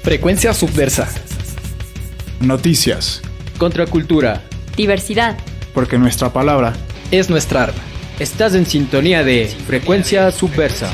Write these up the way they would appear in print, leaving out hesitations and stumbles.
Frecuencia subversa. Noticias. Contracultura. Diversidad. Porque nuestra palabra es nuestra arma. Estás en sintonía de Frecuencia Subversa.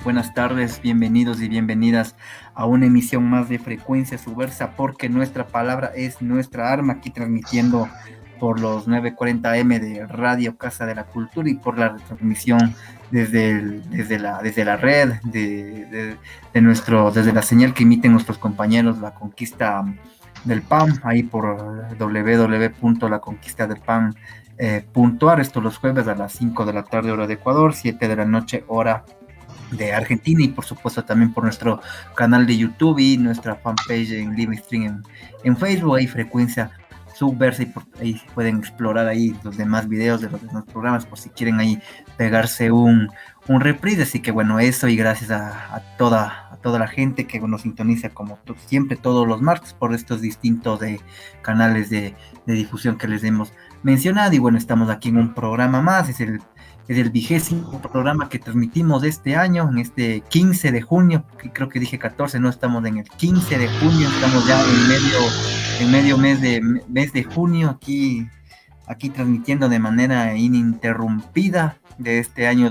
Buenas tardes, bienvenidos y bienvenidas a una emisión más de Frecuencia Subversa, porque nuestra palabra es nuestra arma, aquí transmitiendo por los 940 AM de Radio Casa de la Cultura y por la retransmisión desde la red, desde la señal que emiten nuestros compañeros La Conquista del PAN, ahí por www.laconquistadelpan.ar, esto los jueves a las 5 de la tarde hora de Ecuador, 7 de la noche hora de Argentina, y por supuesto también por nuestro canal de YouTube y nuestra fanpage en live stream en Facebook, ahí Frecuencia Subversa, y ahí pueden explorar ahí los demás videos de los demás programas por si quieren ahí pegarse un reprise. Así que bueno, eso, y gracias a toda la gente que nos sintoniza como siempre todos los martes por estos distintos canales de difusión que les hemos mencionado. Y bueno, estamos aquí en un programa más, es el 20º programa que transmitimos de este año, en este 15 de junio, creo que dije 14, no, estamos en el 15 de junio, estamos ya en medio mes de junio, aquí transmitiendo de manera ininterrumpida de este año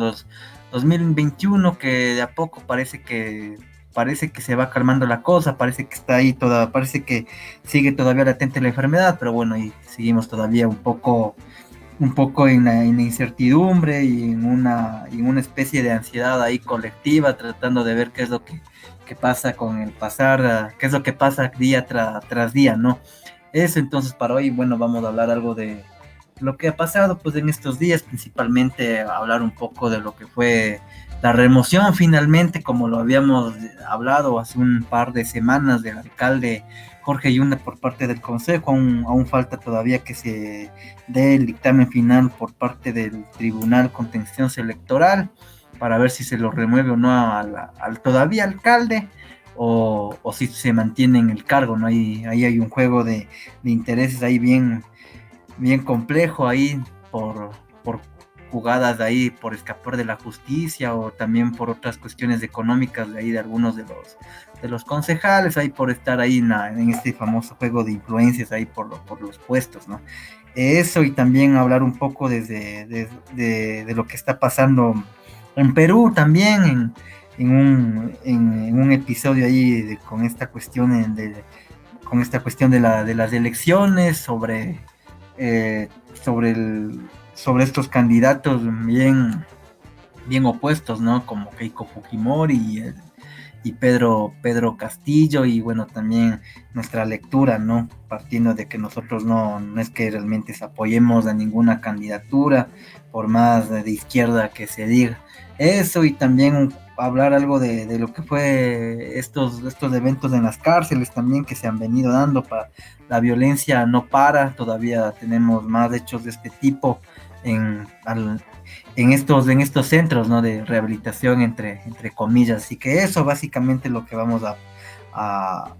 2021, que de a poco parece que se va calmando la cosa, parece que está ahí parece que sigue todavía latente la enfermedad, pero bueno, y seguimos todavía un poco en la incertidumbre y en una especie de ansiedad ahí colectiva, tratando de ver qué es lo que pasa con el pasar, qué es lo que pasa día tras día, ¿no? Eso, entonces, para hoy, bueno, vamos a hablar algo de lo que ha pasado pues en estos días, principalmente hablar un poco de lo que fue la remoción finalmente, como lo habíamos hablado hace un par de semanas, del alcalde Jorge Yunda por parte del Consejo. Aún falta todavía que se dé el dictamen final por parte del Tribunal Contencioso Electoral para ver si se lo remueve o no al todavía alcalde, o si se mantiene en el cargo, ¿no? Ahí hay un juego de intereses ahí bien complejo ahí por jugadas de ahí, por escapar de la justicia, o también por otras cuestiones económicas de ahí de algunos de los concejales, ahí por estar ahí en este famoso juego de influencias ahí por los puestos, ¿no? Eso, y también hablar un poco de lo que está pasando en Perú también, en un episodio ahí con esta cuestión de las elecciones, sobre estos candidatos bien opuestos, ¿no? Como Keiko Fujimori y Pedro Castillo, y bueno, también nuestra lectura, ¿no? Partiendo de que nosotros no es que realmente apoyemos a ninguna candidatura, por más de izquierda que se diga. Eso, y también hablar algo de lo que fue estos eventos en las cárceles también que se han venido dando. La violencia no para, todavía tenemos más hechos de este tipo en estos centros, ¿no? De rehabilitación, entre comillas. Así que eso básicamente lo que vamos a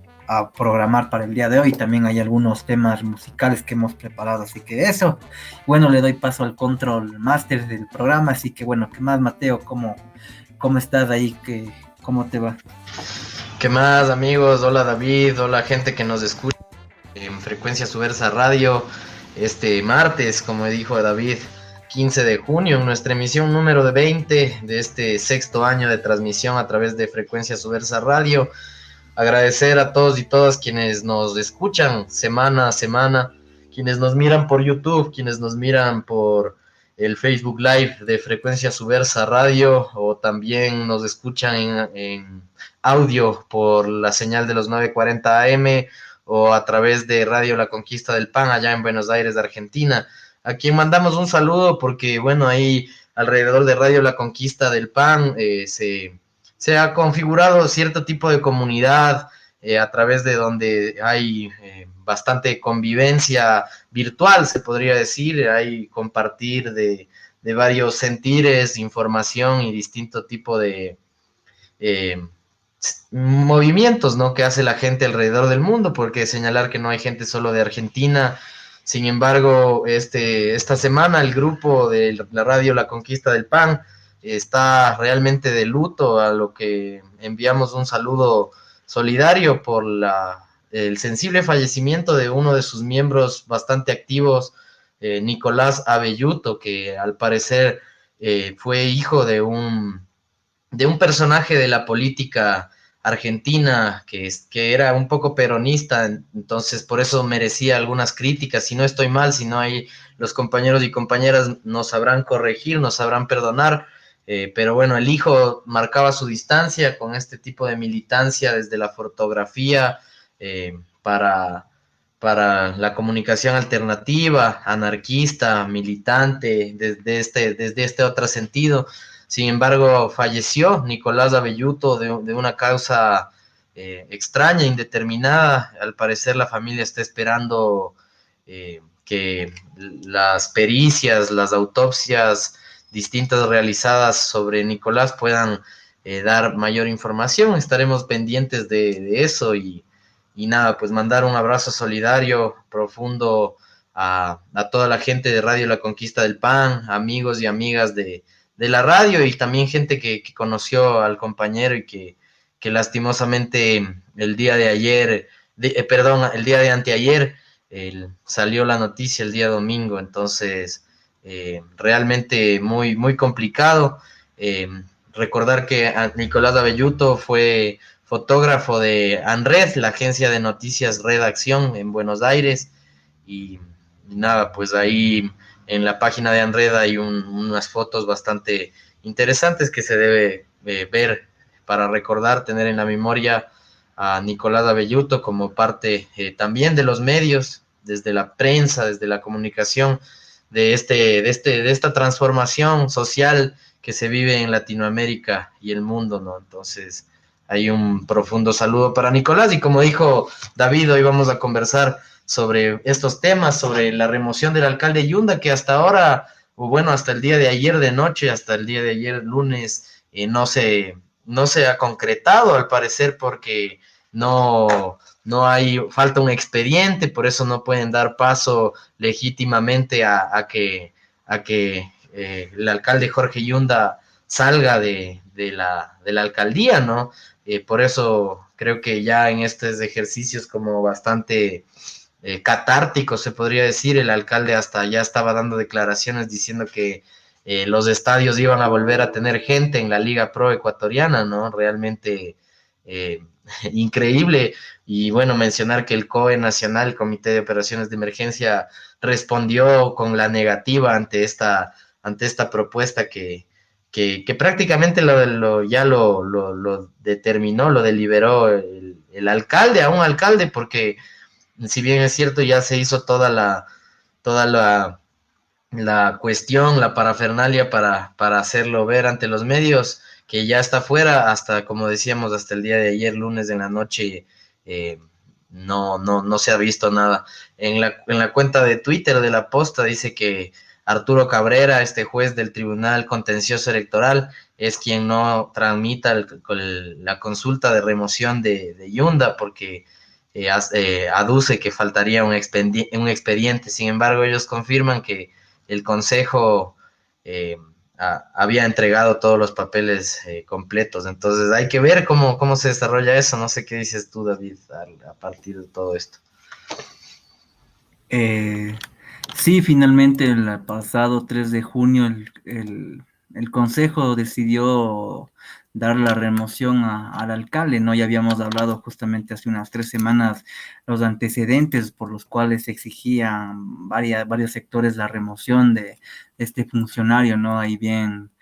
programar para el día de hoy. También hay algunos temas musicales que hemos preparado, así que eso. Bueno, le doy paso al control master del programa, así que bueno, ¿qué más, Mateo? ¿Cómo estás ahí? ¿Cómo te va? ¿Qué más, amigos? Hola, David, hola, gente que nos escucha en Frecuencia Subversa Radio este martes, como dijo David, 15 de junio, en nuestra emisión número de 20 de este 6º año de transmisión a través de Frecuencia Subversa Radio. Agradecer a todos y todas quienes nos escuchan semana a semana, quienes nos miran por YouTube, quienes nos miran por el Facebook Live de Frecuencia Subversa Radio, o también nos escuchan en audio por la señal de los 940 AM o a través de Radio La Conquista del Pan allá en Buenos Aires, Argentina, a quien mandamos un saludo porque, bueno, ahí alrededor de Radio La Conquista del Pan se ha configurado cierto tipo de comunidad a través de donde hay bastante convivencia virtual, se podría decir, hay compartir de varios sentires, información y distinto tipo de movimientos, ¿no?, que hace la gente alrededor del mundo, porque señalar que no hay gente solo de Argentina. Sin embargo, esta semana el grupo de la radio La Conquista del Pan está realmente de luto, a lo que enviamos un saludo solidario por el sensible fallecimiento de uno de sus miembros bastante activos, Nicolás Abelluto, que al parecer fue hijo de un personaje de la política argentina que era un poco peronista, entonces por eso merecía algunas críticas. Si no estoy mal, si no, hay los compañeros y compañeras nos sabrán corregir, nos sabrán perdonar, pero bueno, el hijo marcaba su distancia con este tipo de militancia desde la fotografía para la comunicación alternativa, anarquista, militante, desde este otro sentido. Sin embargo, falleció Nicolás Abelluto de una causa extraña, indeterminada. Al parecer la familia está esperando que las pericias, las autopsias distintas realizadas sobre Nicolás puedan dar mayor información. Estaremos pendientes de eso y nada, pues mandar un abrazo solidario, profundo a toda la gente de Radio La Conquista del Pan, amigos y amigas de la radio, y también gente que conoció al compañero y que lastimosamente el día de ayer, el día de anteayer, salió la noticia el día domingo. Entonces realmente muy, muy complicado. Recordar que Nicolás Abelluto fue fotógrafo de ANRED, la agencia de noticias Redacción en Buenos Aires, y nada, pues ahí en la página de ANRED hay unas fotos bastante interesantes que se debe ver para recordar, tener en la memoria a Nicolás Abelluto como parte también de los medios, desde la prensa, desde la comunicación, de esta transformación social que se vive en Latinoamérica y el mundo, ¿no? Entonces, hay un profundo saludo para Nicolás, y como dijo David, hoy vamos a conversar sobre estos temas, sobre la remoción del alcalde Yunda, que hasta ahora, o bueno, hasta el día de ayer de noche, hasta el día de ayer lunes, no se ha concretado, al parecer, porque falta un expediente, por eso no pueden dar paso legítimamente a que el alcalde Jorge Yunda salga de la alcaldía, ¿no? Por eso creo que ya en estos ejercicios como bastante catártico, se podría decir, el alcalde hasta ya estaba dando declaraciones diciendo que los estadios iban a volver a tener gente en la Liga Pro ecuatoriana, ¿no? Realmente increíble. Y bueno, mencionar que el COE Nacional, el Comité de Operaciones de Emergencia, respondió con la negativa ante esta propuesta que prácticamente ya lo determinó, lo deliberó el alcalde, a un alcalde, porque si bien es cierto, ya se hizo toda la cuestión, la parafernalia para hacerlo ver ante los medios, que ya está fuera, hasta, como decíamos, hasta el día de ayer, lunes en la noche, no se ha visto nada. En la cuenta de Twitter de la Posta dice que Arturo Cabrera, este juez del Tribunal Contencioso Electoral, es quien no tramita la consulta de remoción de Yunda, porque aduce que faltaría un expediente. Sin embargo, ellos confirman que el Consejo había entregado todos los papeles completos. Entonces hay que ver cómo se desarrolla eso. No sé qué dices tú, David, a partir de todo esto. Sí, finalmente el pasado 3 de junio el consejo decidió dar la remoción al alcalde, ¿no? Ya habíamos hablado justamente hace unas 3 semanas los antecedentes por los cuales exigían varios sectores la remoción de este funcionario, ¿no? Ahí bien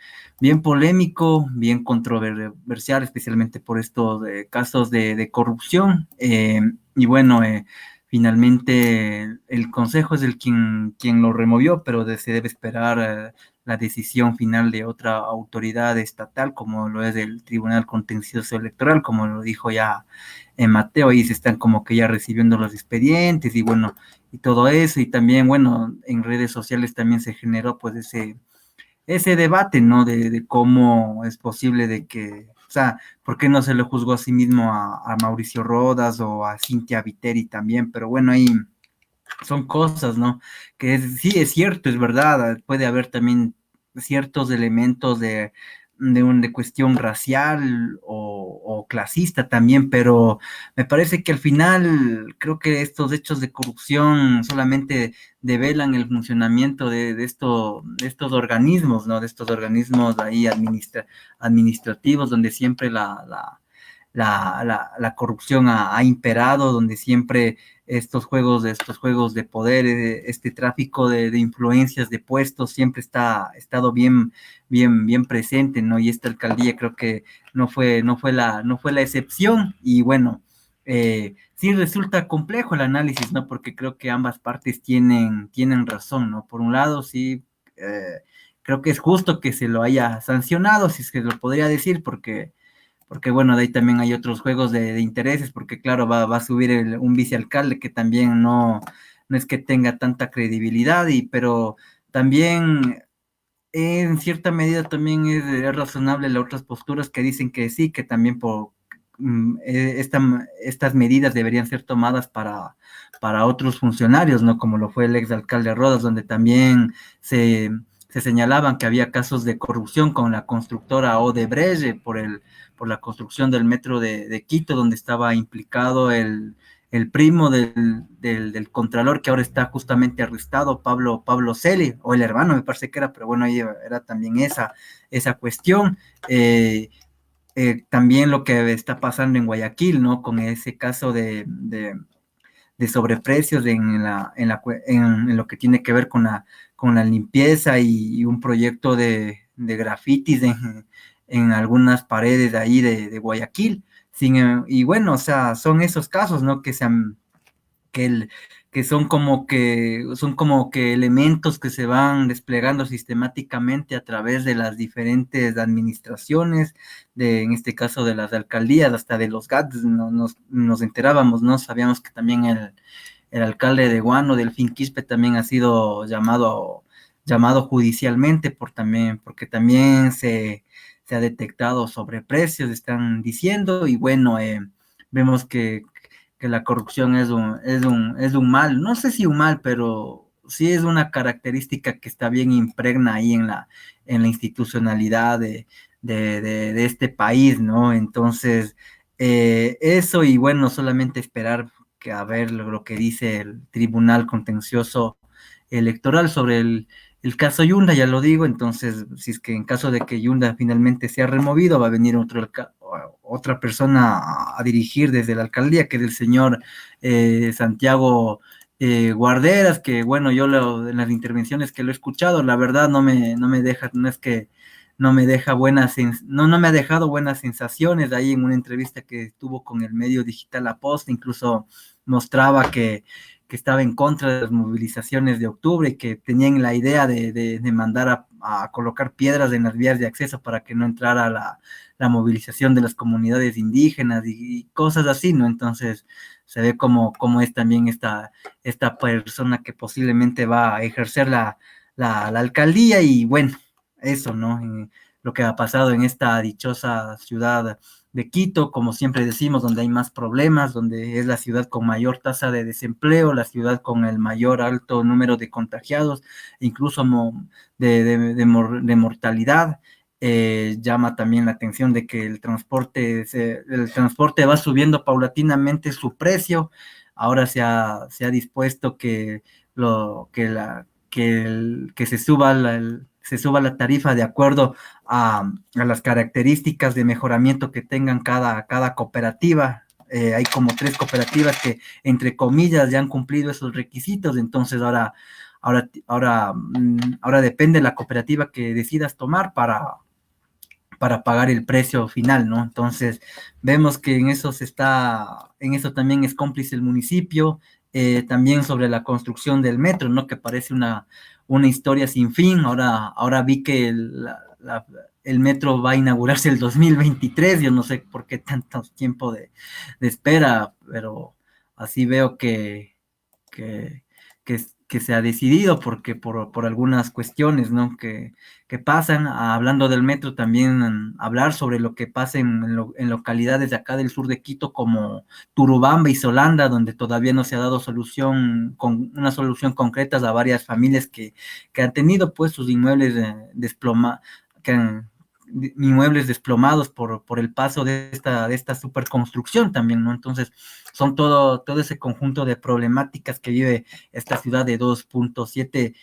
polémico, bien controversial, especialmente por estos casos de corrupción. Y bueno, finalmente el Consejo es quien lo removió, pero se debe esperar la decisión final de otra autoridad estatal, como lo es el Tribunal Contencioso Electoral, como lo dijo ya Mateo, y se están como que ya recibiendo los expedientes y bueno, y todo eso, y también, bueno, en redes sociales también se generó pues ese debate, ¿no? De cómo es posible de que, o sea, ¿por qué no se le juzgó a sí mismo a Mauricio Rodas o a Cintia Viteri también? Pero bueno, ahí son cosas, ¿no? Sí, es cierto, es verdad, puede haber también ciertos elementos de cuestión racial o clasista también, pero me parece que al final creo que estos hechos de corrupción solamente develan el funcionamiento de estos organismos, ¿no? De estos organismos ahí administrativos, donde siempre la corrupción ha imperado, donde siempre estos juegos de poder, este tráfico de influencias, de puestos, siempre ha estado bien presente, ¿no? Y esta alcaldía creo que no fue la excepción, y bueno, sí resulta complejo el análisis, ¿no? Porque creo que ambas partes tienen razón, ¿no? Por un lado, sí, creo que es justo que se lo haya sancionado, si es que lo podría decir, porque bueno, de ahí también hay otros juegos de intereses, porque claro, va a subir un vicealcalde que también no es que tenga tanta credibilidad, pero también en cierta medida también es razonable las otras posturas que dicen que sí, que también estas medidas deberían ser tomadas para otros funcionarios, ¿no? Como lo fue el exalcalde Rodas, donde también se señalaban que había casos de corrupción con la constructora Odebrecht por la construcción del metro de Quito, donde estaba implicado el primo del contralor que ahora está justamente arrestado, Pablo Celi, o el hermano me parece que era, pero bueno, ahí era también esa cuestión. También lo que está pasando en Guayaquil, ¿no? Con ese caso de sobreprecios en lo que tiene que ver con la limpieza y un proyecto de grafitis en algunas paredes de ahí de Guayaquil. Y bueno, o sea, son esos casos, ¿no? Que, el, que son como que elementos que se van desplegando sistemáticamente a través de las diferentes administraciones, en este caso de las alcaldías, hasta de los GATS, nos enterábamos, ¿no? Sabíamos que también el alcalde de Guano, Delfín Quispe, también ha sido llamado judicialmente porque también se ha detectado sobreprecios, están diciendo, y bueno, vemos que la corrupción es un mal, no sé si un mal, pero sí es una característica que está bien impregna ahí en la institucionalidad de este país, ¿no? Entonces, eso y bueno, solamente esperar que a ver lo que dice el Tribunal Contencioso Electoral sobre el caso Yunda, ya lo digo, entonces, si es que en caso de que Yunda finalmente sea removido, va a venir otra persona a dirigir desde la alcaldía, que es el señor Santiago Guarderas, que bueno, en las intervenciones que lo he escuchado, la verdad no me deja, no es que no me deja no me ha dejado buenas sensaciones. Ahí en una entrevista que tuvo con el medio digital La Posta, incluso mostraba que estaba en contra de las movilizaciones de octubre y que tenían la idea de mandar a colocar piedras en las vías de acceso para que no entrara la movilización de las comunidades indígenas y cosas así, ¿no? Entonces se ve como es también esta persona que posiblemente va a ejercer la alcaldía y bueno, eso, ¿no? Lo que ha pasado en esta dichosa ciudad de Quito, como siempre decimos, donde hay más problemas, donde es la ciudad con mayor tasa de desempleo, la ciudad con el mayor alto número de contagiados, incluso de mortalidad. Llama también la atención de que el transporte va subiendo paulatinamente su precio. Ahora se ha dispuesto que se suba se suba la tarifa de acuerdo a las características de mejoramiento que tengan cada cooperativa. Hay como 3 cooperativas que, entre comillas, ya han cumplido esos requisitos, entonces ahora depende de la cooperativa que decidas tomar para pagar el precio final, ¿no? Entonces, vemos que en eso también es cómplice el municipio, también sobre la construcción del metro, ¿no? Que parece una historia sin fin. Ahora vi que el metro va a inaugurarse el 2023, yo no sé por qué tanto tiempo de espera, pero así veo que, que se ha decidido porque por algunas cuestiones, ¿no? Que pasan. Hablando del metro, también hablar sobre lo que pasa en localidades de acá del sur de Quito, como Turubamba y Solanda, donde todavía no se ha dado una solución concreta a varias familias que han tenido pues sus inmuebles inmuebles desplomados por el paso de esta superconstrucción también, ¿no? Entonces, son todo ese conjunto de problemáticas que vive esta ciudad de 2.7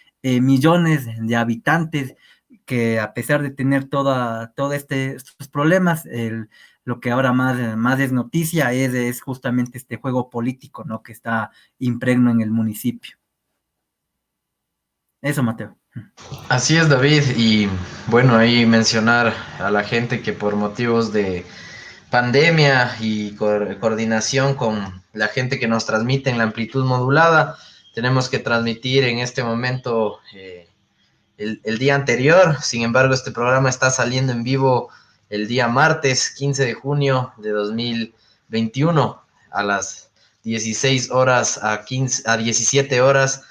millones de habitantes, que a pesar de tener estos problemas, lo que ahora más es noticia es justamente este juego político, ¿no? Que está impregno en el municipio. Eso, Mateo. Así es, David, y bueno, ahí mencionar a la gente que por motivos de pandemia y coordinación con la gente que nos transmite en la amplitud modulada, tenemos que transmitir en este momento el día anterior. Sin embargo, este programa está saliendo en vivo el día martes 15 de junio de 2021 a las 16 horas a 17 horas.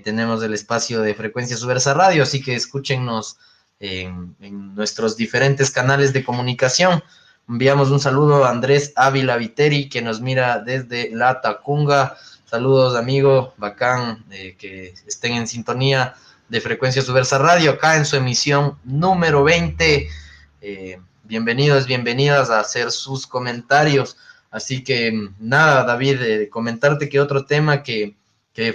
Tenemos el espacio de Frecuencia Subversa Radio, así que escúchenos en nuestros diferentes canales de comunicación. Enviamos un saludo a Andrés Ávila Viteri, que nos mira desde La Tacunga. Saludos, amigo, bacán, que estén en sintonía de Frecuencia Subversa Radio, acá en su emisión número 20. Bienvenidos, bienvenidas a hacer sus comentarios. Así que nada, David, comentarte que otro tema que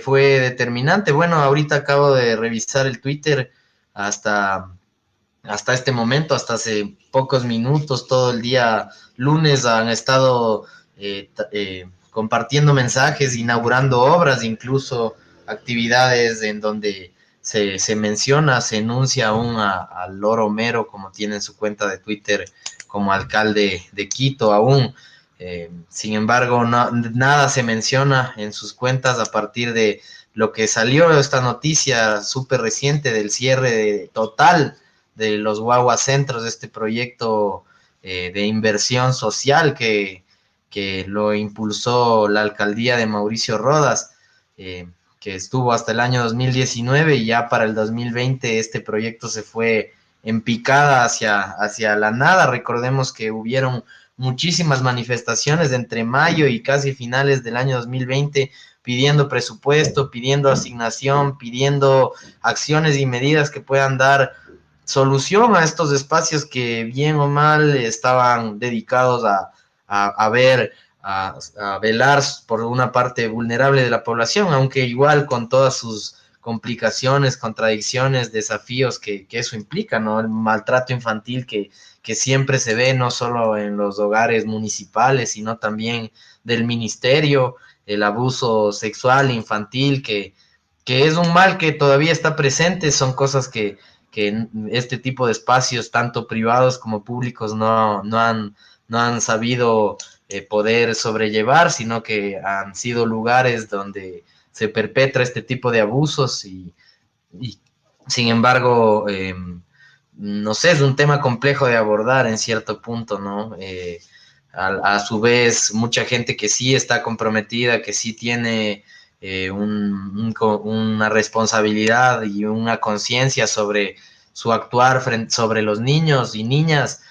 fue determinante. Bueno, ahorita acabo de revisar el Twitter hasta este momento, hasta hace pocos minutos, todo el día lunes han estado compartiendo mensajes, inaugurando obras, incluso actividades en donde se menciona, se enuncia aún al Loro Mero, como tiene en su cuenta de Twitter, como alcalde de Quito aún. Sin embargo, nada se menciona en sus cuentas a partir de lo que salió esta noticia súper reciente del cierre total de los Guagua Centros, este proyecto de inversión social que lo impulsó la alcaldía de Mauricio Rodas, que estuvo hasta el año 2019, y ya para el 2020 este proyecto se fue en picada hacia la nada. Recordemos que hubieron muchísimas manifestaciones entre mayo y casi finales del año 2020 pidiendo presupuesto, pidiendo asignación, pidiendo acciones y medidas que puedan dar solución a estos espacios que bien o mal estaban dedicados a velar por una parte vulnerable de la población, aunque igual con todas sus complicaciones, contradicciones, desafíos que eso implica, ¿no? El maltrato infantil que siempre se ve no solo en los hogares municipales, sino también del ministerio, el abuso sexual infantil, que es un mal que todavía está presente. Son cosas que este tipo de espacios, tanto privados como públicos, no han sabido poder sobrellevar, sino que han sido lugares donde se perpetra este tipo de abusos y sin embargo, no sé, es un tema complejo de abordar en cierto punto, ¿no? A su vez, mucha gente que sí está comprometida, que sí tiene una responsabilidad y una conciencia sobre su actuar sobre los niños y niñas,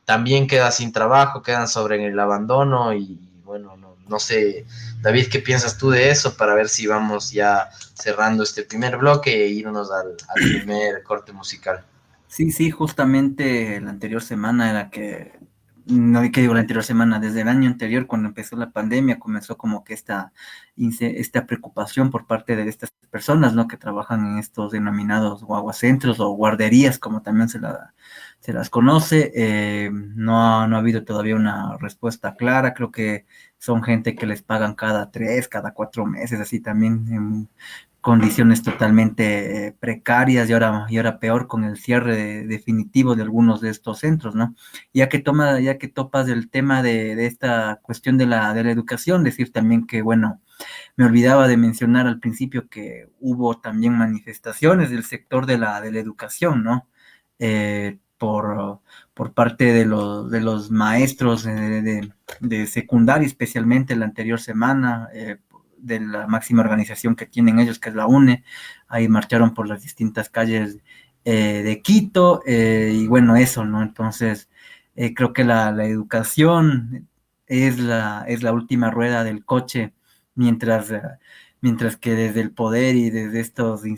también queda sin trabajo, quedan sobre el abandono y bueno, no sé, David, ¿qué piensas tú de eso? Para ver si vamos ya cerrando este primer bloque e irnos al primer corte musical. Sí, justamente la anterior semana era que no que digo la anterior semana, desde el año anterior, cuando empezó la pandemia, comenzó como que esta preocupación por parte de estas personas, ¿no? Que trabajan en estos denominados guaguacentros o guarderías, como también se las conoce. No ha habido todavía una respuesta clara. Creo que son gente que les pagan cada 3, cada 4 meses, así también en condiciones totalmente precarias y ahora peor con el cierre definitivo de algunos de estos centros, ¿no? Ya que topas el tema de esta cuestión de la educación, decir también que, bueno, me olvidaba de mencionar al principio que hubo también manifestaciones del sector de la educación, ¿no? Por parte de los maestros de secundaria, especialmente la anterior semana, de la máxima organización que tienen ellos, que es la UNE. Ahí marcharon por las distintas calles de Quito, y bueno, eso, ¿no? Entonces, creo que la educación es la última rueda del coche, mientras que desde el poder y desde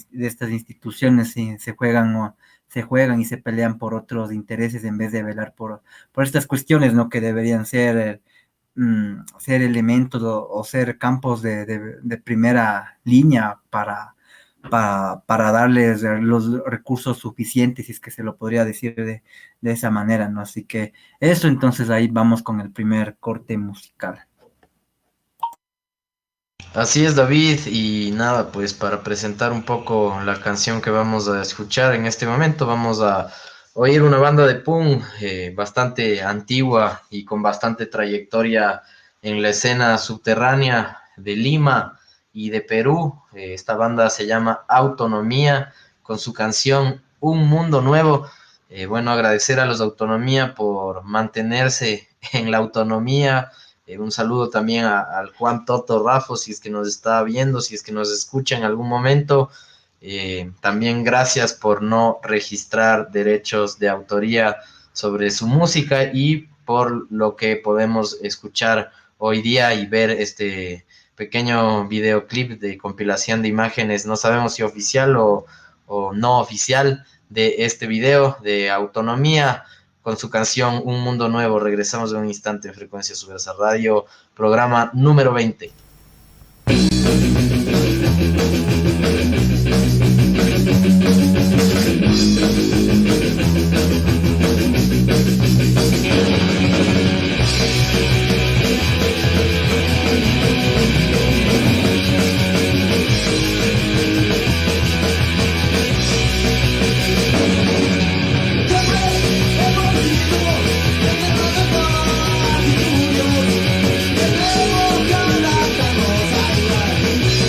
de estas instituciones sí, se juegan y se pelean por otros intereses en vez de velar por estas cuestiones, ¿no? Que deberían ser elementos o ser campos de primera línea para darles los recursos suficientes, si es que se lo podría decir de esa manera, ¿no? Así que eso, entonces ahí vamos con el primer corte musical. Así es, David, y nada, pues para presentar un poco la canción que vamos a escuchar en este momento, vamos a oír una banda de punk bastante antigua y con bastante trayectoria en la escena subterránea de Lima y de Perú. Esta banda se llama Autonomía, con su canción Un Mundo Nuevo. Bueno, agradecer a los de Autonomía por mantenerse en la autonomía. Un saludo también al Juan Toto Rafo, si es que nos está viendo, si es que nos escucha en algún momento. También gracias por no registrar derechos de autoría sobre su música y por lo que podemos escuchar hoy día y ver este pequeño videoclip de compilación de imágenes, no sabemos si oficial o no oficial, de este video de Autonomía con su canción Un Mundo Nuevo. Regresamos en un instante en Frecuencia Subversa Radio, programa número 20.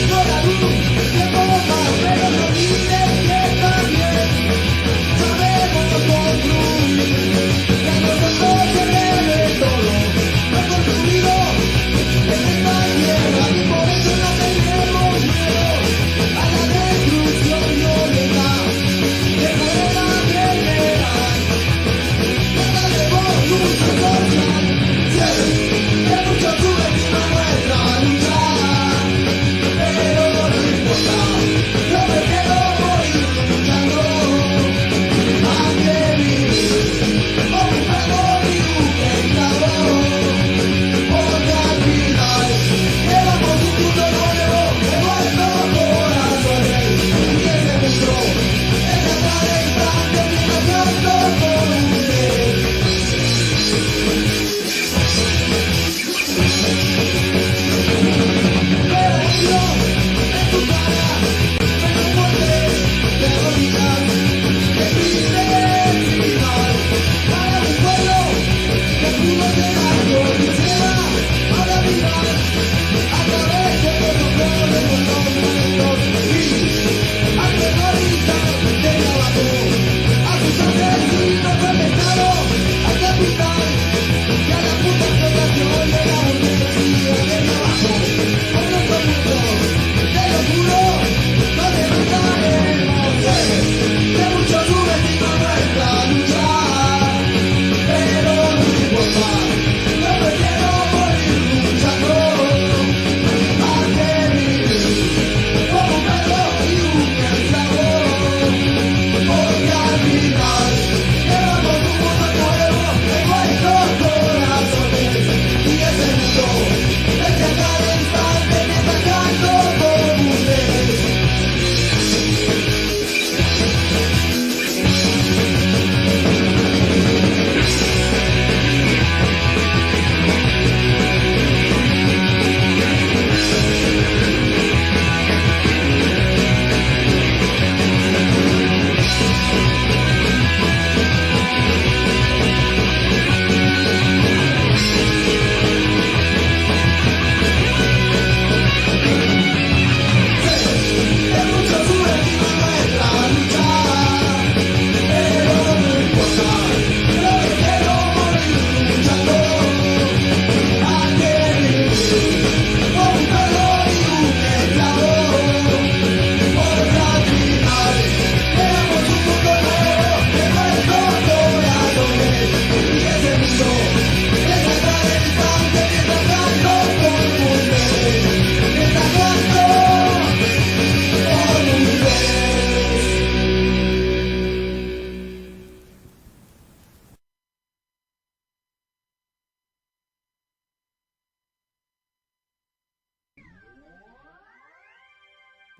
Toda luz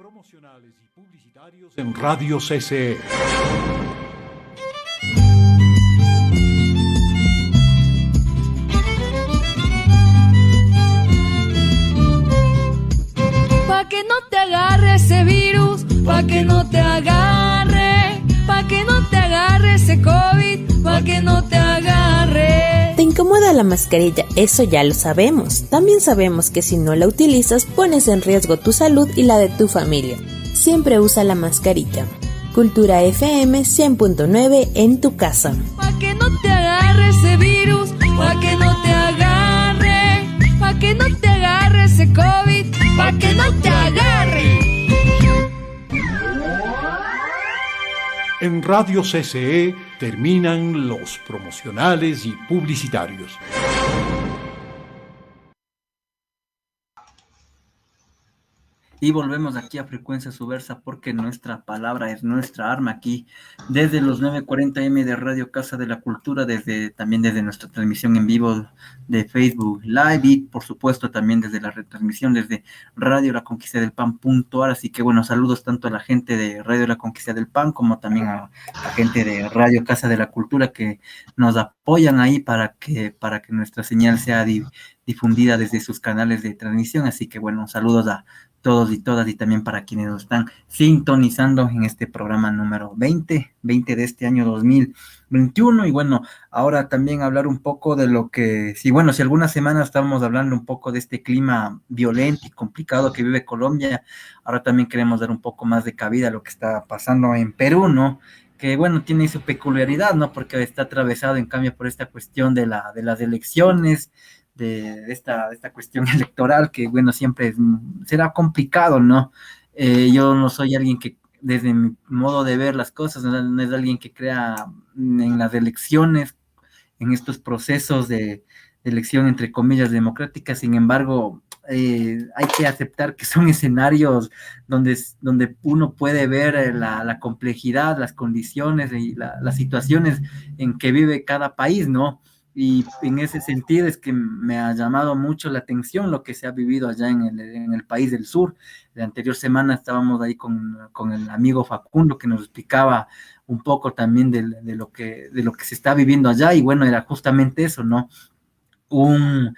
Promocionales y publicitarios en Radio CCE. Pa' que no te agarre ese virus, pa' que no te agarre, pa' que no te agarre ese COVID, pa' que no te agarre. Te incomoda la mascarilla, eso ya lo sabemos. También sabemos que si no la utilizas, pones en riesgo tu salud y la de tu familia. Siempre usa la mascarilla. Cultura FM 100.9 en tu casa. Pa' que no te agarre ese virus, pa' que no te agarre, pa' que no te agarre ese COVID, pa' que no te agarre. En Radio CCE terminan los promocionales y publicitarios. Y volvemos aquí a Frecuencia Subversa porque nuestra palabra es nuestra arma aquí desde los 9:40 de Radio Casa de la Cultura, también desde nuestra transmisión en vivo de Facebook Live y por supuesto también desde la retransmisión desde Radio La Conquista del Pan.ar. Así que bueno, saludos tanto a la gente de Radio La Conquista del Pan como también a la gente de Radio Casa de la Cultura que nos apoyan ahí para que nuestra señal sea difundida desde sus canales de transmisión. Así que bueno, saludos a todos y todas, y también para quienes nos están sintonizando en este programa número 20 de este año 2021. Y bueno, ahora también hablar un poco de lo que, si algunas semanas estábamos hablando un poco de este clima violento y complicado que vive Colombia, ahora también queremos dar un poco más de cabida a lo que está pasando en Perú, ¿no? Que bueno, tiene su peculiaridad, ¿no? Porque está atravesado en cambio por esta cuestión de las elecciones, de esta cuestión electoral que, bueno, siempre será complicado, ¿no? Yo no soy alguien que, desde mi modo de ver las cosas, no es alguien que crea en las elecciones, en estos procesos de elección, entre comillas, democráticas. Sin embargo, hay que aceptar que son escenarios donde uno puede ver la complejidad, las condiciones y las situaciones en que vive cada país, ¿no? Y en ese sentido es que me ha llamado mucho la atención lo que se ha vivido allá en el país del sur. La anterior semana estábamos ahí con el amigo Facundo que nos explicaba un poco también de lo que se está viviendo allá, y bueno, era justamente eso, ¿no? Un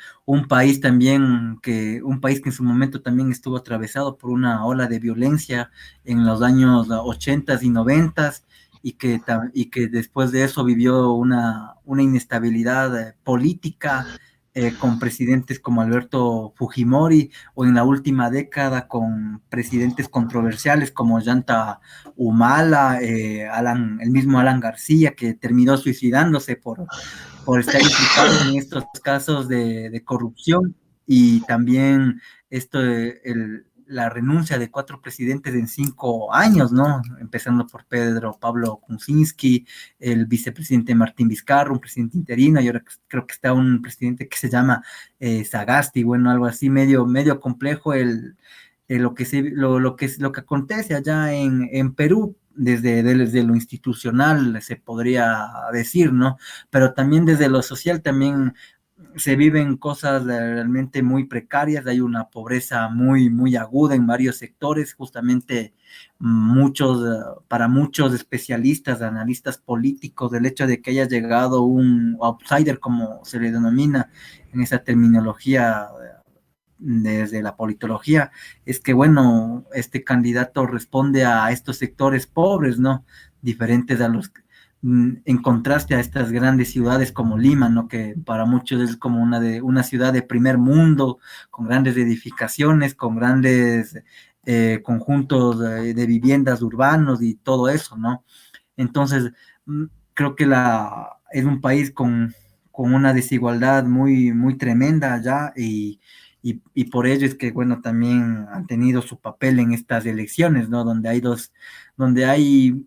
país que en su momento también estuvo atravesado por una ola de violencia en los años 80 y 90, y que después de eso vivió una inestabilidad política, con presidentes como Alberto Fujimori, o en la última década con presidentes controversiales como Ollanta Humala, el mismo Alan García, que terminó suicidándose por estar implicado en estos casos de corrupción, y también la renuncia de 4 presidentes en 5 años, ¿no? Empezando por Pedro Pablo Kuczynski, el vicepresidente Martín Vizcarra, un presidente interino, y ahora creo que está un presidente que se llama Sagasti, bueno, algo así, medio complejo lo que acontece allá en Perú. Desde lo institucional se podría decir, ¿no? Pero también desde lo social también se viven cosas realmente muy precarias. Hay una pobreza muy, muy aguda en varios sectores, justamente para muchos especialistas, analistas políticos, el hecho de que haya llegado un outsider, como se le denomina en esa terminología desde la politología, es que, bueno, este candidato responde a estos sectores pobres, ¿no? Diferentes a los en contraste a estas grandes ciudades como Lima, ¿no? Que para muchos es como una ciudad de primer mundo, con grandes edificaciones, con grandes conjuntos de viviendas urbanos y todo eso, ¿no? Entonces, creo que es un país con una desigualdad muy, muy tremenda allá, y por ello es que, bueno, también han tenido su papel en estas elecciones, ¿no? Donde hay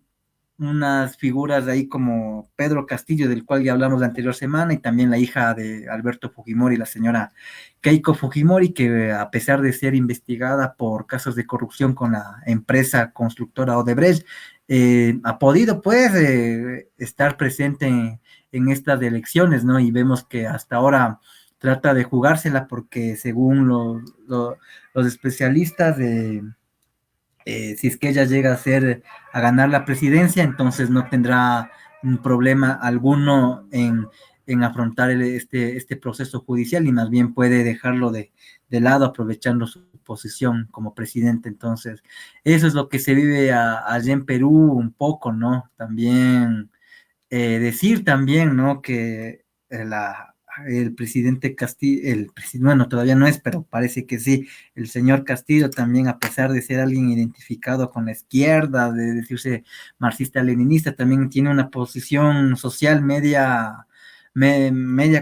unas figuras de ahí como Pedro Castillo, del cual ya hablamos la anterior semana, y también la hija de Alberto Fujimori, la señora Keiko Fujimori, que a pesar de ser investigada por casos de corrupción con la empresa constructora Odebrecht, ha podido, pues, estar presente en estas elecciones, ¿no? Y vemos que hasta ahora trata de jugársela porque, según los especialistas si es que ella llega a ganar la presidencia, entonces no tendrá un problema alguno en afrontar este proceso judicial y más bien puede dejarlo de lado aprovechando su posición como presidente. Entonces, eso es lo que se vive allá en Perú un poco, ¿no? También decir también, ¿no? Que el presidente Castillo, bueno, todavía no es, pero parece que sí, el señor Castillo también, a pesar de ser alguien identificado con la izquierda, de decirse marxista-leninista, también tiene una posición social media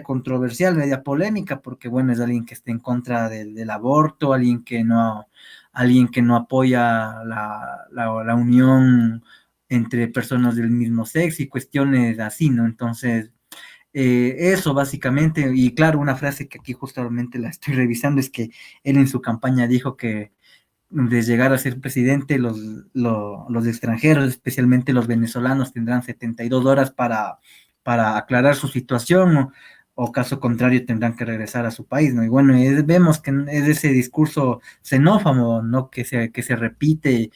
controversial, media polémica, porque bueno, es alguien que está en contra del aborto, alguien que no apoya la unión entre personas del mismo sexo y cuestiones así, ¿no? Entonces, eso básicamente, y claro, una frase que aquí justamente la estoy revisando es que él en su campaña dijo que de llegar a ser presidente, los extranjeros, especialmente los venezolanos, tendrán 72 horas para aclarar su situación o caso contrario tendrán que regresar a su país, ¿no? Y bueno, vemos que es ese discurso xenófobo, ¿no? Que se repite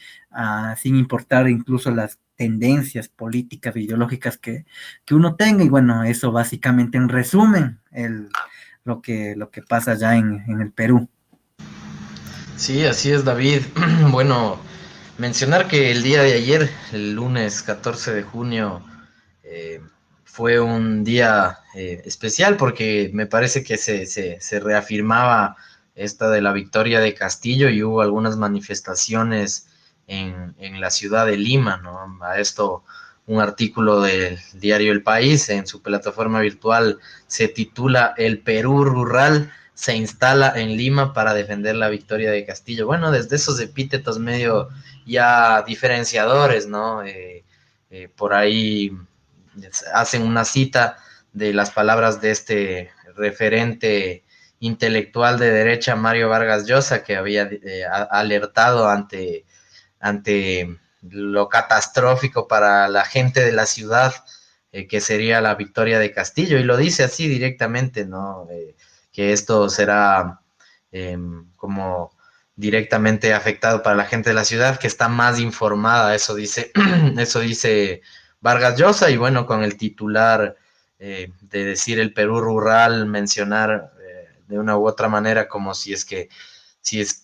sin importar incluso las tendencias políticas e ideológicas que uno tenga, y bueno, eso básicamente en resumen lo que pasa allá en el Perú. Sí, así es, David. Bueno, mencionar que el día de ayer, el lunes 14 de junio, eh, fue un día especial porque me parece que se reafirmaba esta de la victoria de Castillo y hubo algunas manifestaciones en la ciudad de Lima, ¿no? A esto, un artículo del diario El País en su plataforma virtual se titula El Perú Rural se instala en Lima para defender la victoria de Castillo. Bueno, desde esos epítetos medio ya diferenciadores, ¿no? Por ahí hacen una cita de las palabras de este referente intelectual de derecha, Mario Vargas Llosa, que había alertado ante lo catastrófico para la gente de la ciudad que sería la victoria de Castillo, y lo dice así directamente, ¿no? Que esto será como directamente afectado para la gente de la ciudad, que está más informada, eso dice, eso dice Vargas Llosa, y bueno, con el titular de decir el Perú rural, mencionar de una u otra manera como si es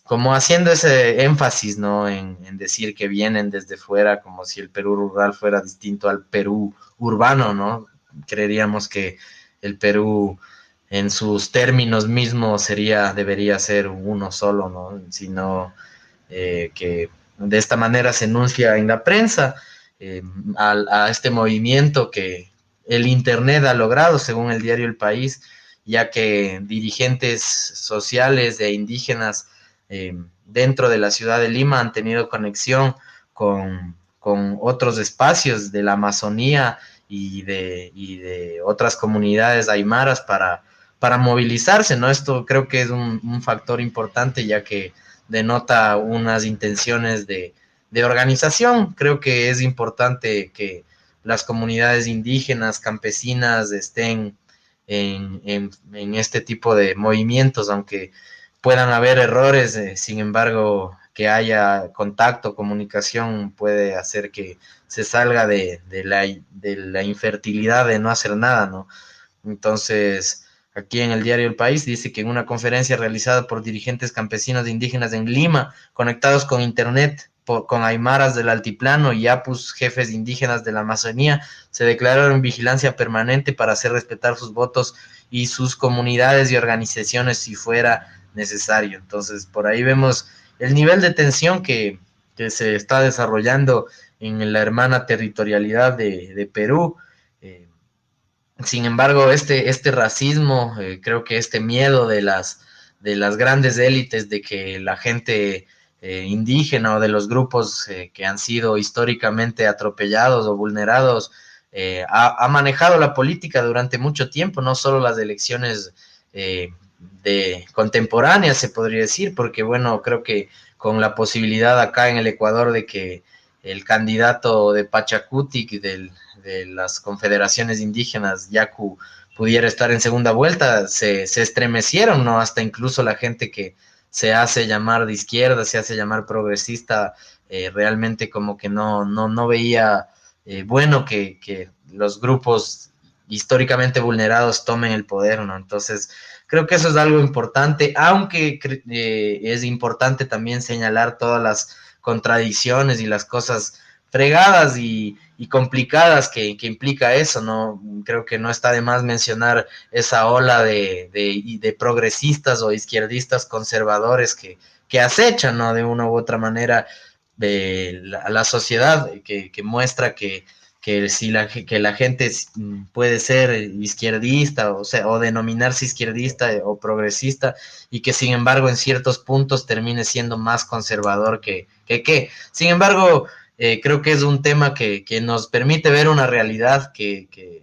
como haciendo ese énfasis, ¿no? En decir que vienen desde fuera, como si el Perú rural fuera distinto al Perú urbano, ¿no? Creeríamos que el Perú en sus términos mismos debería ser uno solo, ¿no? Sino que de esta manera se enuncia en la prensa a este movimiento que el Internet ha logrado, según el diario El País, ya que dirigentes sociales e indígenas dentro de la ciudad de Lima han tenido conexión con otros espacios de la Amazonía y de otras comunidades aymaras para movilizarse, ¿no? Esto creo que es un factor importante, ya que denota unas intenciones de organización. Creo que es importante que las comunidades indígenas, campesinas, estén en este tipo de movimientos, aunque puedan haber errores, sin embargo, que haya contacto, comunicación, puede hacer que se salga de la infertilidad de no hacer nada, ¿no? Entonces, aquí en el diario El País dice que en una conferencia realizada por dirigentes campesinos e indígenas en Lima, conectados con internet, con aymaras del altiplano y apus, jefes indígenas de la Amazonía, se declararon en vigilancia permanente para hacer respetar sus votos y sus comunidades y organizaciones si fuera necesario. Entonces, por ahí vemos el nivel de tensión que se está desarrollando en la hermana territorialidad de Perú. Sin embargo, este racismo, creo que este miedo de las grandes élites de que la gente indígena o de los grupos que han sido históricamente atropellados o vulnerados, ha manejado la política durante mucho tiempo, no solo las elecciones de contemporáneas, se podría decir, porque bueno, creo que con la posibilidad acá en el Ecuador de que el candidato de Pachacutic de las confederaciones indígenas, Yacu, pudiera estar en segunda vuelta, se estremecieron, ¿no? Hasta incluso la gente que se hace llamar de izquierda, se hace llamar progresista, realmente como que no veía bueno que los grupos históricamente vulnerados tomen el poder, ¿no? Entonces, creo que eso es algo importante, aunque es importante también señalar todas las contradicciones y las cosas fregadas y complicadas que implica eso, ¿no? Creo que no está de más mencionar esa ola de progresistas o izquierdistas conservadores que acechan, ¿no? De una u otra manera de la sociedad, que muestra que si que la gente puede ser izquierdista, o sea, o denominarse izquierdista o progresista, y que sin embargo en ciertos puntos termine siendo más conservador que. Sin embargo, creo que es un tema que nos permite ver una realidad que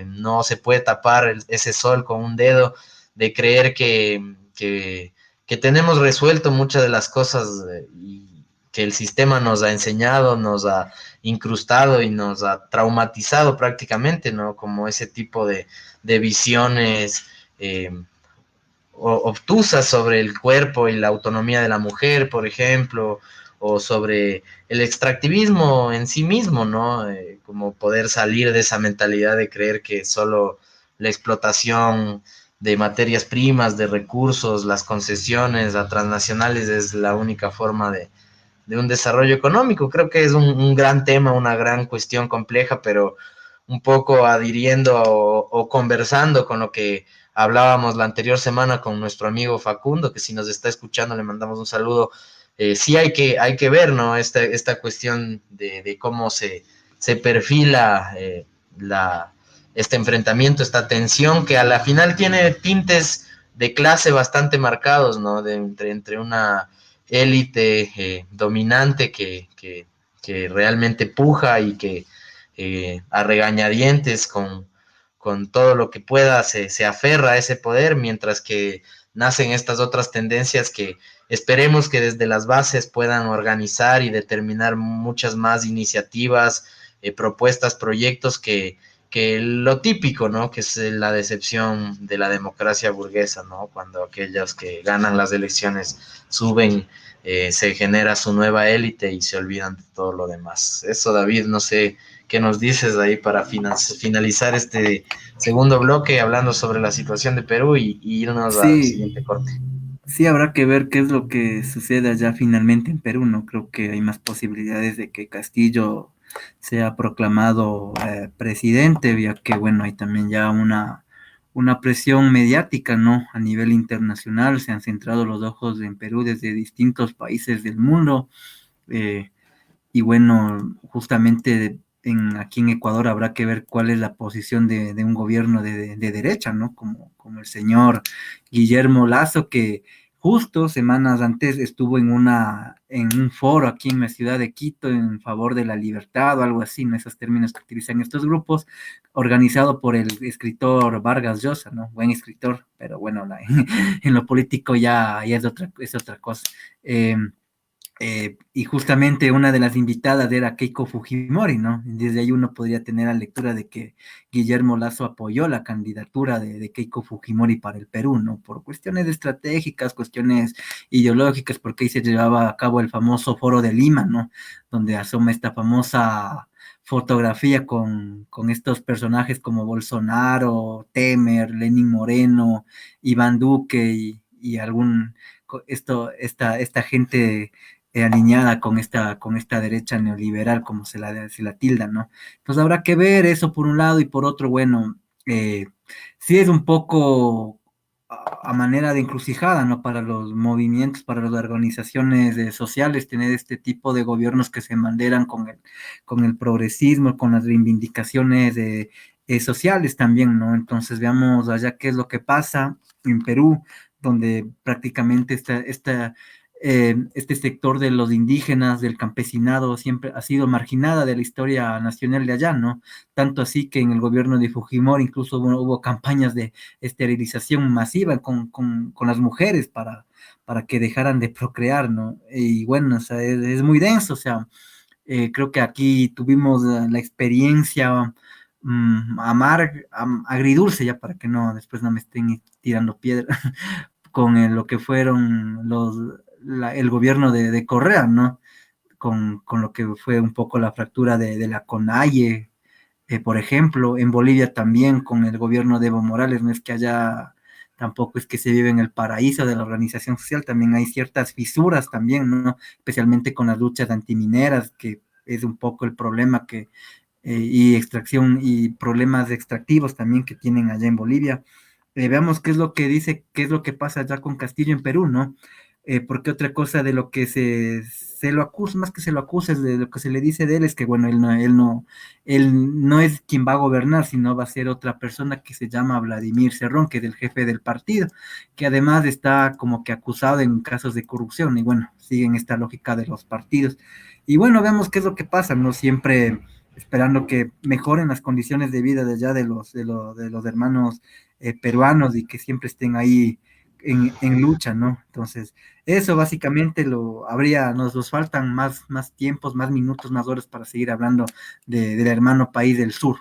no se puede tapar ese sol con un dedo, de creer que tenemos resuelto muchas de las cosas y que el sistema nos ha enseñado, nos ha incrustado y nos ha traumatizado prácticamente, ¿no? Como ese tipo de visiones obtusas sobre el cuerpo y la autonomía de la mujer, por ejemplo, o sobre el extractivismo en sí mismo, ¿no? Como poder salir de esa mentalidad de creer que solo la explotación de materias primas, de recursos, las concesiones a transnacionales es la única forma de un desarrollo económico. Creo que es un gran tema, una gran cuestión compleja, pero un poco adhiriendo o conversando con lo que hablábamos la anterior semana con nuestro amigo Facundo, que si nos está escuchando le mandamos un saludo. Sí hay que ver, ¿no? Esta cuestión de cómo se perfila este enfrentamiento, esta tensión que a la final tiene tintes de clase bastante marcados, ¿no? Entre una élite dominante que realmente puja y que a regañadientes con todo lo que pueda se aferra a ese poder, mientras que nacen estas otras tendencias que esperemos que desde las bases puedan organizar y determinar muchas más iniciativas, propuestas, proyectos que lo típico, ¿no? Que es la decepción de la democracia burguesa, ¿no? Cuando aquellos que ganan las elecciones suben, se genera su nueva élite y se olvidan de todo lo demás. Eso, David, no sé qué nos dices ahí para finalizar este segundo bloque hablando sobre la situación de Perú y irnos al siguiente Sí, corte. sí, habrá que ver qué es lo que sucede allá finalmente en Perú, ¿no? Creo que hay más posibilidades de que Castillo sea proclamado presidente, ya que, bueno, hay también ya una presión mediática, ¿no? A nivel internacional se han centrado los ojos en Perú desde distintos países del mundo. eh, y bueno, justamente aquí en Ecuador habrá que ver cuál es la posición de un gobierno de derecha, ¿no? Como el señor Guillermo Lasso, que justo semanas antes estuvo en un foro aquí en la ciudad de Quito en favor de la libertad o algo así, ¿no? Esos términos que utilizan estos grupos, organizado por el escritor Vargas Llosa, ¿no? Buen escritor, pero bueno, en lo político ya es otra cosa. Y justamente una de las invitadas era Keiko Fujimori, ¿no? Desde ahí uno podría tener la lectura de que Guillermo Lasso apoyó la candidatura de Keiko Fujimori para el Perú, ¿no? Por cuestiones estratégicas, cuestiones ideológicas, porque ahí se llevaba a cabo el famoso Foro de Lima, ¿no? Donde asoma esta famosa fotografía con estos personajes como Bolsonaro, Temer, Lenín Moreno, Iván Duque y esta gente alineada con esta derecha neoliberal, como se la tilda, ¿no? Entonces habrá que ver eso por un lado y por otro, bueno, sí es un poco a manera de encrucijada, ¿no? Para los movimientos, para las organizaciones sociales, tener este tipo de gobiernos que se manderan con el progresismo, con las reivindicaciones sociales también, ¿no? Entonces veamos allá qué es lo que pasa en Perú, donde prácticamente este sector de los indígenas, del campesinado, siempre ha sido marginada de la historia nacional de allá, ¿no? Tanto así que en el gobierno de Fujimori incluso hubo campañas de esterilización masiva con las mujeres para que dejaran de procrear, ¿no? Y bueno, o sea, es muy denso, o sea, creo que aquí tuvimos la experiencia agridulce, ya para que después no me estén tirando piedra, con lo que fueron el gobierno de Correa, ¿no? con lo que fue un poco la fractura de la CONAIE, por ejemplo, en Bolivia también con el gobierno de Evo Morales, no es que haya, tampoco es que se vive en el paraíso de la organización social, también hay ciertas fisuras también, ¿no? Especialmente con las luchas antimineras, que es un poco el problema que, y extracción y problemas extractivos también que tienen allá en Bolivia. Veamos qué es lo que dice, qué es lo que pasa allá con Castillo en Perú, ¿no? Porque otra cosa de lo que se lo acusa, más que se lo acusa, es de lo que se le dice de él, es que bueno, él no es quien va a gobernar, sino va a ser otra persona que se llama Vladimir Cerrón, que es el jefe del partido, que además está como que acusado en casos de corrupción, y bueno, siguen esta lógica de los partidos. Y bueno, vemos qué es lo que pasa, ¿no? Siempre esperando que mejoren las condiciones de vida de allá de los hermanos peruanos y que siempre estén ahí en lucha, ¿no? Entonces, eso básicamente nos faltan más tiempos, más minutos, más horas para seguir hablando del hermano país del sur.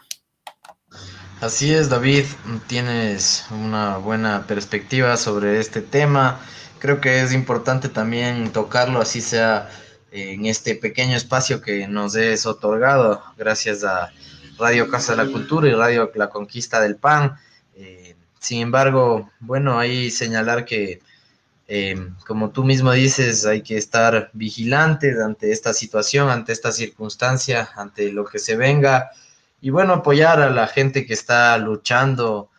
Así es, David, tienes una buena perspectiva sobre este tema. Creo que es importante también tocarlo, así sea en este pequeño espacio que nos es otorgado gracias a Radio Casa de la Cultura y Radio La Conquista del Pan. Sin embargo, bueno, hay señalar que, como tú mismo dices, hay que estar vigilantes ante esta situación, ante esta circunstancia, ante lo que se venga, y bueno, apoyar a la gente que está luchando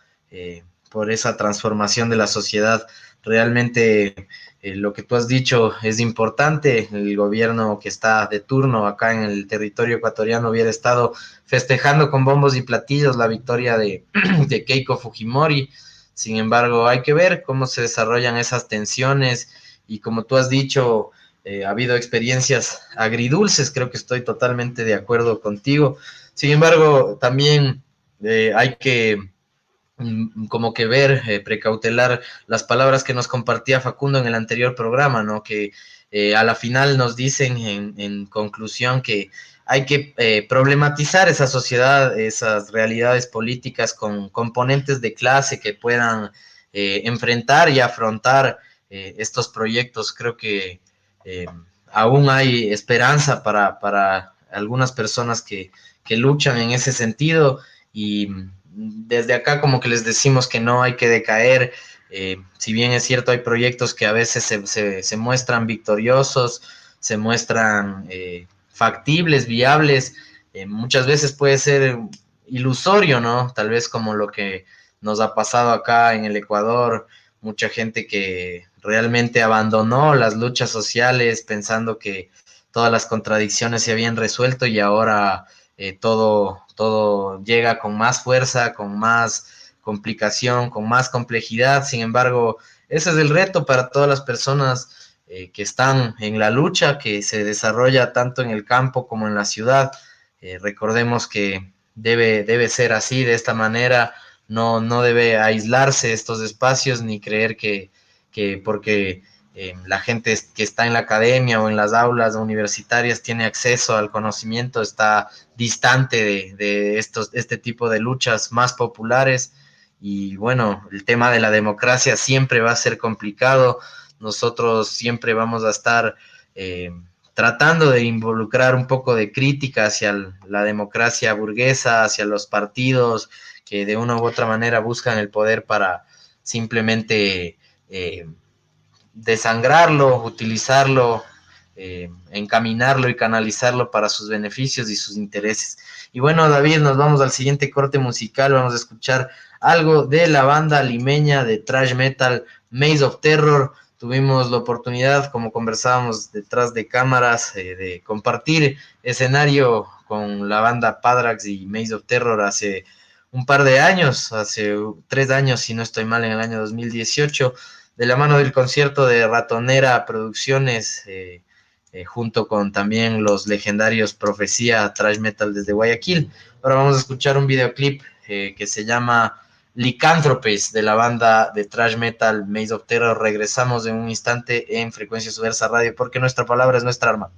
por esa transformación de la sociedad. Realmente lo que tú has dicho es importante. El gobierno que está de turno acá en el territorio ecuatoriano hubiera estado festejando con bombos y platillos la victoria de Keiko Fujimori. Sin embargo, hay que ver cómo se desarrollan esas tensiones y como tú has dicho, ha habido experiencias agridulces, creo que estoy totalmente de acuerdo contigo. Sin embargo, también hay que como que ver, precautelar las palabras que nos compartía Facundo en el anterior programa, ¿no? Que a la final nos dicen en conclusión que hay que problematizar esa sociedad, esas realidades políticas con componentes de clase que puedan enfrentar y afrontar estos proyectos. Creo que aún hay esperanza para algunas personas que luchan en ese sentido, y desde acá como que les decimos que no hay que decaer. Si bien es cierto, hay proyectos que a veces se muestran victoriosos, se muestran factibles, viables, muchas veces puede ser ilusorio, ¿no? Tal vez como lo que nos ha pasado acá en el Ecuador, mucha gente que realmente abandonó las luchas sociales pensando que todas las contradicciones se habían resuelto, y ahora todo llega con más fuerza, con más complicación, con más complejidad. Sin embargo, ese es el reto para todas las personas que están en la lucha, que se desarrolla tanto en el campo como en la ciudad. Recordemos que debe ser así, de esta manera. No debe aislarse estos espacios, ni creer que porque la gente que está en la academia o en las aulas universitarias tiene acceso al conocimiento, está distante de este tipo de luchas más populares. Y bueno, el tema de la democracia siempre va a ser complicado. Nosotros siempre vamos a estar tratando de involucrar un poco de crítica hacia la democracia burguesa, hacia los partidos que de una u otra manera buscan el poder para simplemente desangrarlo, utilizarlo, encaminarlo y canalizarlo para sus beneficios y sus intereses. Y bueno, David, nos vamos al siguiente corte musical. Vamos a escuchar algo de la banda limeña de thrash metal Maze of Terror. Tuvimos la oportunidad, como conversábamos detrás de cámaras, de compartir escenario con la banda Padrax y Maze of Terror hace un par de años, hace 3 años, si no estoy mal, en el año 2018, de la mano del concierto de Ratonera Producciones, junto con también los legendarios Profecía Thrash Metal desde Guayaquil. Ahora vamos a escuchar un videoclip que se llama Licántropes, de la banda de thrash metal Maze of Terror. Regresamos en un instante en Frecuencia Subversa Radio, porque nuestra palabra es nuestra arma.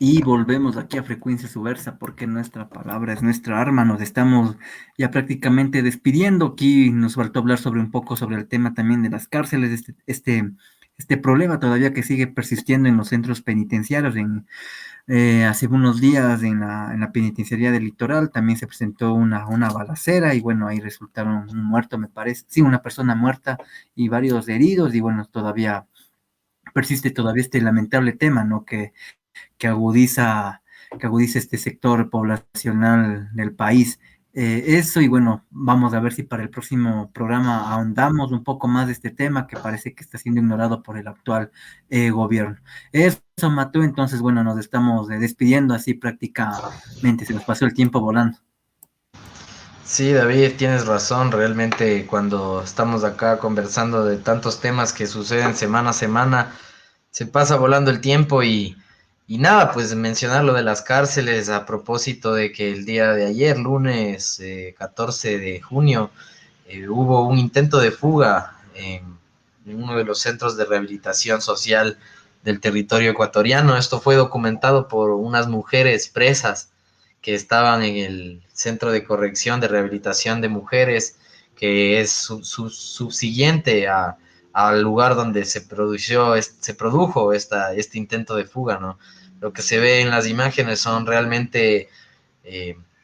Y volvemos aquí a Frecuencia Subversa porque nuestra palabra es nuestra arma. Nos estamos ya prácticamente despidiendo. Aquí nos faltó hablar sobre un poco sobre el tema también de las cárceles, este problema todavía que sigue persistiendo en los centros penitenciarios. Hace unos días en la penitenciaría del Litoral también se presentó una balacera y bueno, ahí resultaron un muerto, me parece, sí, una persona muerta y varios heridos y bueno, todavía persiste todavía este lamentable tema, ¿no? Que agudiza este sector poblacional del país. Eso y bueno, vamos a ver si para el próximo programa ahondamos un poco más de este tema que parece que está siendo ignorado por el actual gobierno. Eso, Mateo, entonces bueno, nos estamos despidiendo así prácticamente, se nos pasó el tiempo volando. Sí, David, tienes razón, realmente cuando estamos acá conversando de tantos temas que suceden semana a semana, se pasa volando el tiempo y nada, pues mencionar lo de las cárceles a propósito de que el día de ayer, lunes 14 de junio, hubo un intento de fuga en uno de los centros de rehabilitación social del territorio ecuatoriano. Esto fue documentado por unas mujeres presas que estaban en el Centro de Corrección de Rehabilitación de Mujeres, que es subsiguiente al lugar donde se produjo este intento de fuga, ¿no? Lo que se ve en las imágenes son realmente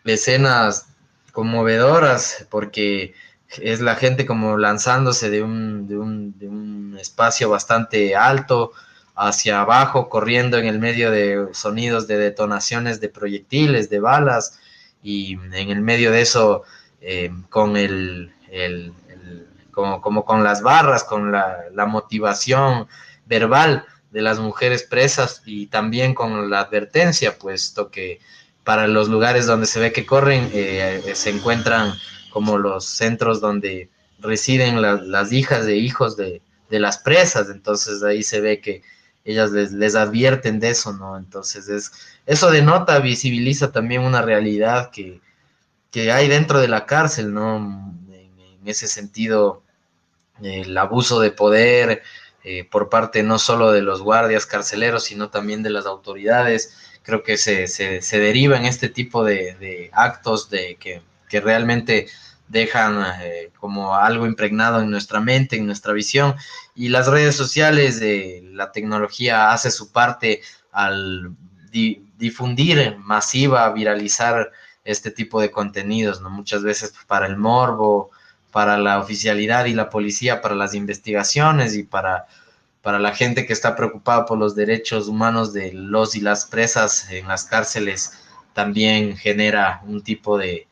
escenas conmovedoras, porque es la gente como lanzándose de un espacio bastante alto hacia abajo, corriendo en el medio de sonidos de detonaciones de proyectiles, de balas, y en el medio de eso, con como con las barras, con la motivación verbal de las mujeres presas, y también con la advertencia, puesto que para los lugares donde se ve que corren, se encuentran como los centros donde residen las hijas de hijos de las presas. Entonces ahí se ve que ellas les advierten de eso, ¿no? Entonces eso denota, visibiliza también una realidad que hay dentro de la cárcel, ¿no? En ese sentido, el abuso de poder por parte no solo de los guardias carceleros, sino también de las autoridades, creo que se deriva en este tipo de actos que realmente dejan como algo impregnado en nuestra mente, en nuestra visión. Y las redes sociales, la tecnología hace su parte al difundir masiva, viralizar este tipo de contenidos, ¿no? Muchas veces para el morbo, para la oficialidad y la policía, para las investigaciones, y para la gente que está preocupada por los derechos humanos de los y las presas en las cárceles, también genera un tipo de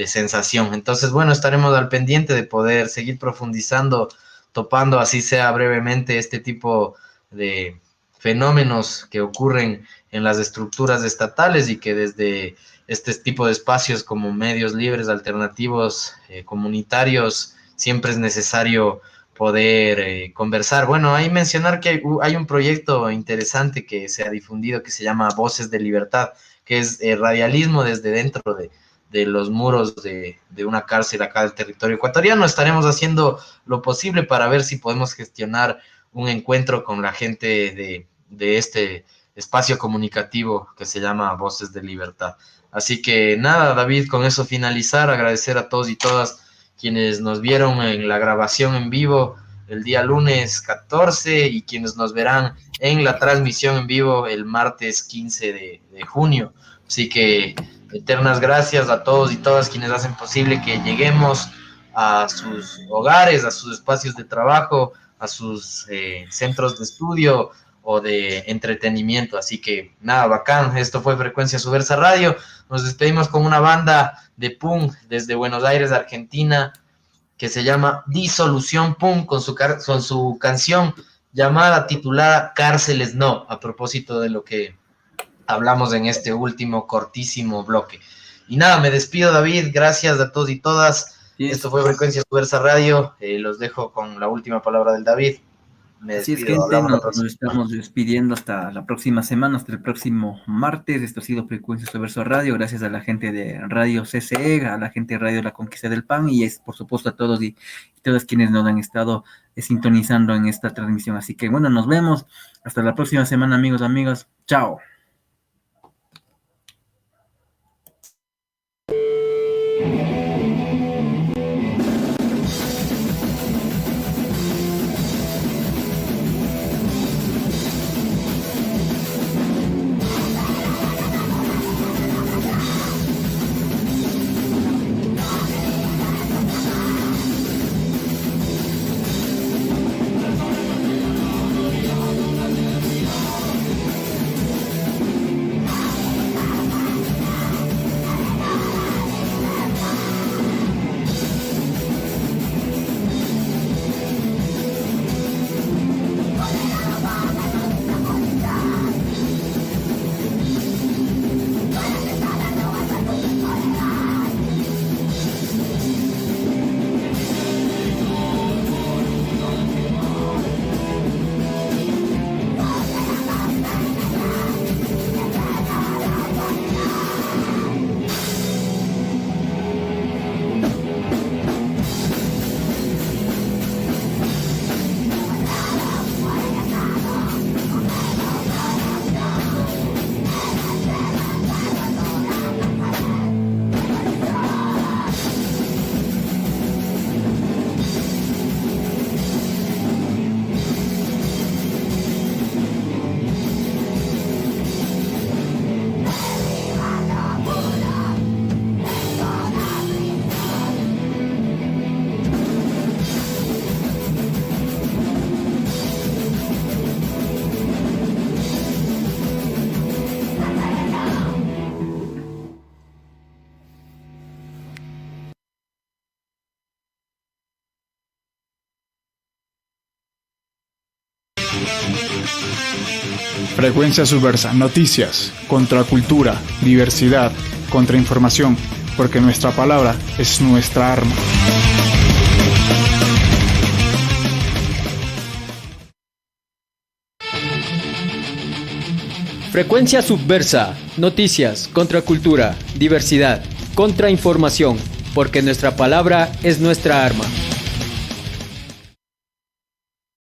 sensación. Entonces, bueno, estaremos al pendiente de poder seguir profundizando, topando, así sea brevemente, este tipo de fenómenos que ocurren en las estructuras estatales, y que desde este tipo de espacios como medios libres, alternativos, comunitarios, siempre es necesario poder conversar. Bueno, hay mencionar que hay un proyecto interesante que se ha difundido que se llama Voces de Libertad, que es radialismo desde dentro de los muros de una cárcel acá del territorio ecuatoriano. Estaremos haciendo lo posible para ver si podemos gestionar un encuentro con la gente de este espacio comunicativo que se llama Voces de Libertad. Así que nada, David, con eso finalizar, agradecer a todos y todas quienes nos vieron en la grabación en vivo el día lunes 14 y quienes nos verán en la transmisión en vivo el martes 15 de junio. Así que eternas gracias a todos y todas quienes hacen posible que lleguemos a sus hogares, a sus espacios de trabajo, a sus centros de estudio o de entretenimiento. Así que nada, bacán. Esto fue Frecuencia Subversa Radio. Nos despedimos con una banda de punk desde Buenos Aires, Argentina, que se llama Disolución Punk, con su canción titulada Cárceles No, a propósito de lo que hablamos en este último cortísimo bloque. Y nada, me despido, David, gracias a todos y todas. Sí. Esto fue Frecuencia Subversa Radio, los dejo con la última palabra del David. Me despido. Así es, gente, nos estamos despidiendo hasta la próxima semana, hasta el próximo martes. Esto ha sido Frecuencia Subversa Radio, gracias a la gente de Radio CCE, a la gente de Radio La Conquista del Pan, y por supuesto a todos y todas quienes nos han estado sintonizando en esta transmisión. Así que bueno, nos vemos hasta la próxima semana, amigos, amigas. Chao. Frecuencia Subversa, noticias, contracultura, diversidad, contrainformación, porque nuestra palabra es nuestra arma. Frecuencia Subversa, noticias, contracultura, diversidad, contrainformación, porque nuestra palabra es nuestra arma.